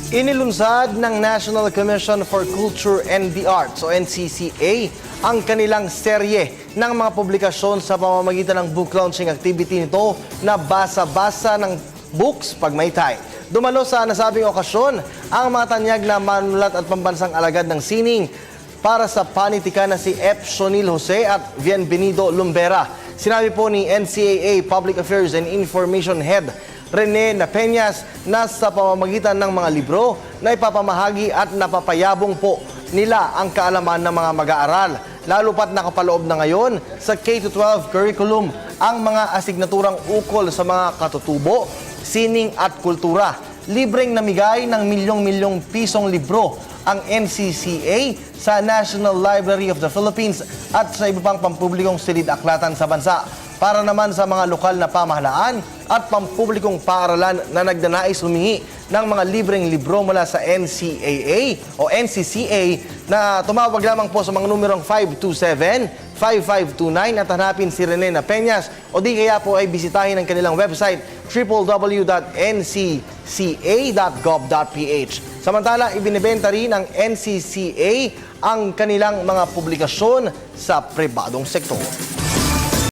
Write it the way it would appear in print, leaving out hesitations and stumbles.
Inilunsad ng National Commission for Culture and the Arts o NCCA ang kanilang serye ng mga publikasyon sa pamamagitan ng book launching activity nito na basa-basa ng books pagmaytay. Dumalo sa nasabing okasyon ang mga tanyag na manulat at pambansang alagad ng sining para sa panitikan na si F. Shonil Jose at Bienvenido Lumbera. Sinabi po ni NCAA Public Affairs and Information Head Rene Napeñas na sa pamamagitan ng mga libro na ipapamahagi at napapayabong po nila ang kaalaman ng mga mag-aaral. Lalo pat nakapaloob na ngayon sa K-12 curriculum ang mga asignaturang ukol sa mga katutubo, sining at kultura. Libreng namigay ng milyong-milyong pisong libro ang NCCA sa National Library of the Philippines at sa iba pang pampublikong silid-aklatan sa bansa. Para naman sa mga lokal na pamahalaan at pampublikong paaralan na nagnanais humingi ng mga libreng libro mula sa NCAA o NCCA na tumawag lamang po sa mga numerong 527-5529 at hanapin si Rene Napeñas o di kaya po ay bisitahin ang kanilang website www.ncca.gov.ph. Samantala, ibinibenta rin ng NCCA ang kanilang mga publikasyon sa pribadong sektor.